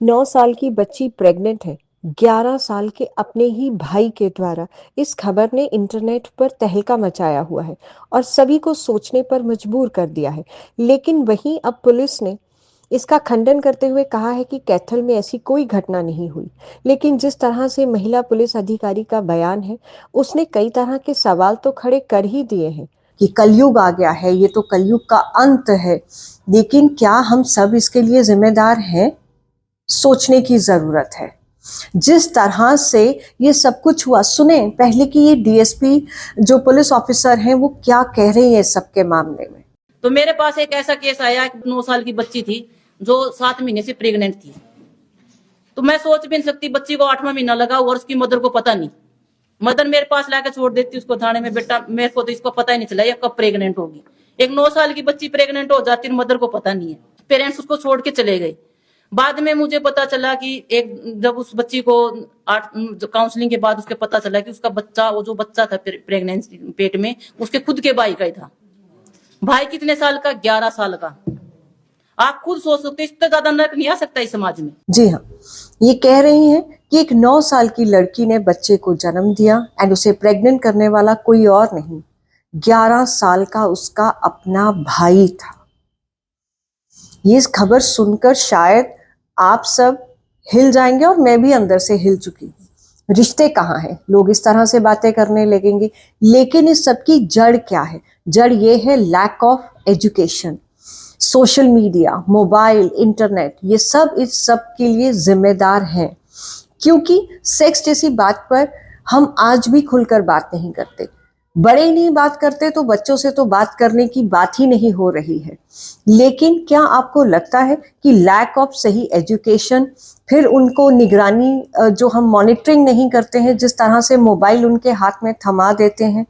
9 साल की बच्ची प्रेग्नेंट है। 11 साल के अपने ही भाई के द्वारा इस खबर ने इंटरनेट पर तहलका मचाया हुआ है और सभी को सोचने पर मजबूर कर दिया है। लेकिन वहीं अब पुलिस ने इसका खंडन करते हुए कहा है कि कैथल में ऐसी कोई घटना नहीं हुई। लेकिन जिस तरह से महिला पुलिस अधिकारी का बयान है, उसने कई तरह के सवाल तो खड़े कर ही दिए हैं कि कलयुग आ गया है, ये तो कलयुग का अंत है। लेकिन क्या हम सब इसके लिए जिम्मेदार हैं? सोचने की जरूरत है। जिस तरह से ये सब कुछ हुआ, सुने पहले कि ये डीएसपी जो पुलिस ऑफिसर हैं वो क्या कह रहे हैं सबके मामले में। तो मेरे पास एक ऐसा केस आया, एक 9 साल की बच्ची थी जो 7 महीने से प्रेग्नेंट थी। तो मैं सोच भी नहीं सकती, बच्ची को 8वां महीना लगा और उसकी मदर को पता नहीं। मदर मेरे पास लाके छोड़ देती उसको थाने में, बेटा मेरे को तो इसको पता ही नहीं चला ये कब प्रेग्नेंट होगी। एक 9 साल की बच्ची प्रेग्नेंट हो जाती है, मदर को पता नहीं है। पेरेंट्स उसको छोड़ के चले गए। बाद में मुझे पता चला कि एक जब उस बच्ची को काउंसलिंग के बाद उसके पता चला कि उसका बच्चा, वो जो बच्चा था प्रेगनेंसी पेट में, उसके खुद के भाई का ही था। भाई कितने साल का? 11 साल का। आप खुद सोच सकते हैं, इससे ज्यादा नर्क नहीं आ सकता इस समाज में। जी हाँ, ये कह रही हैं कि एक 9 साल की लड़की ने बच्चे को जन्म दिया एंड उसे प्रेग्नेंट करने वाला कोई और नहीं, 11 साल का उसका अपना भाई था। ये खबर सुनकर शायद आप सब हिल जाएंगे और मैं भी अंदर से हिल चुकी हूँ। रिश्ते कहाँ हैं? लोग इस तरह से बातें करने लगेंगे। लेकिन इस सब की जड़ क्या है? जड़ ये है lack of education. Social media, mobile, internet, ये सब इस सब के लिए जिम्मेदार हैं। क्योंकि सेक्स जैसी बात पर हम आज भी खुलकर बात नहीं करते। बड़े नहीं बात करते तो बच्चों से तो बात करने की बात ही नहीं हो रही है। लेकिन क्या आपको लगता है कि लैक ऑफ सही एजुकेशन, फिर उनको निगरानी, जो हम मॉनिटरिंग नहीं करते हैं, जिस तरह से मोबाइल उनके हाथ में थमा देते हैं,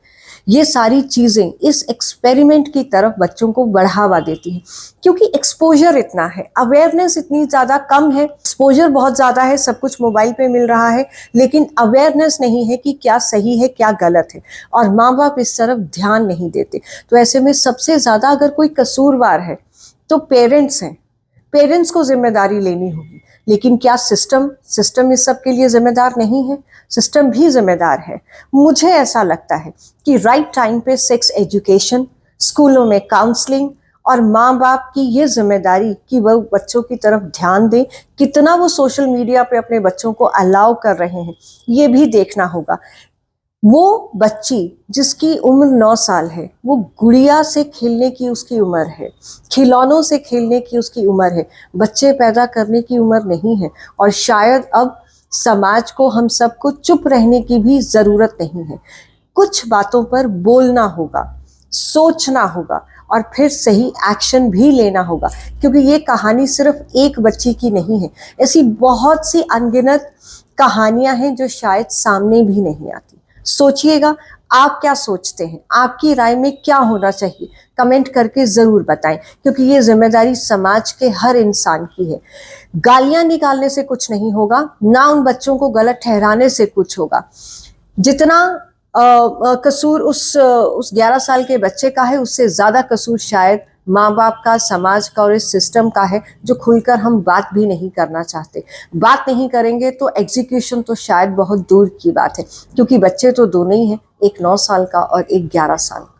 ये सारी चीजें इस एक्सपेरिमेंट की तरफ बच्चों को बढ़ावा देती हैं। क्योंकि एक्सपोजर इतना है, अवेयरनेस इतनी ज्यादा कम है। एक्सपोजर बहुत ज्यादा है, सब कुछ मोबाइल पे मिल रहा है, लेकिन अवेयरनेस नहीं है कि क्या सही है क्या गलत है, और माँ बाप इस तरफ ध्यान नहीं देते। तो ऐसे में सबसे ज्यादा अगर कोई कसूरवार है तो पेरेंट्स हैं। पेरेंट्स को जिम्मेदारी लेनी होगी। लेकिन क्या सिस्टम इस सब के लिए जिम्मेदार नहीं है? सिस्टम भी जिम्मेदार है। मुझे ऐसा लगता है कि राइट टाइम पे सेक्स एजुकेशन, स्कूलों में काउंसलिंग, और माँ बाप की ये जिम्मेदारी कि वह बच्चों की तरफ ध्यान दें। कितना वो सोशल मीडिया पे अपने बच्चों को अलाउ कर रहे हैं ये भी देखना होगा। वो बच्ची जिसकी उम्र 9 साल है, वो गुड़िया से खेलने की उसकी उम्र है, खिलौनों से खेलने की उसकी उम्र है, बच्चे पैदा करने की उम्र नहीं है। और शायद अब समाज को, हम सबको चुप रहने की भी जरूरत नहीं है। कुछ बातों पर बोलना होगा, सोचना होगा, और फिर सही एक्शन भी लेना होगा। क्योंकि ये कहानी सिर्फ एक बच्ची की नहीं है, ऐसी बहुत सी अनगिनत कहानियां हैं जो शायद सामने भी नहीं आती। सोचिएगा, आप क्या सोचते हैं? आपकी राय में क्या होना चाहिए? कमेंट करके जरूर बताएं, क्योंकि ये जिम्मेदारी समाज के हर इंसान की है। गालियां निकालने से कुछ नहीं होगा, ना उन बच्चों को गलत ठहराने से कुछ होगा। जितना कसूर उस 11 साल के बच्चे का है, उससे ज्यादा कसूर शायद माँ बाप का, समाज का और इस सिस्टम का है, जो खुलकर हम बात भी नहीं करना चाहते। बात नहीं करेंगे तो एग्जीक्यूशन तो शायद बहुत दूर की बात है। क्योंकि बच्चे तो दोनों ही हैं, एक 9 साल का और एक 11 साल का।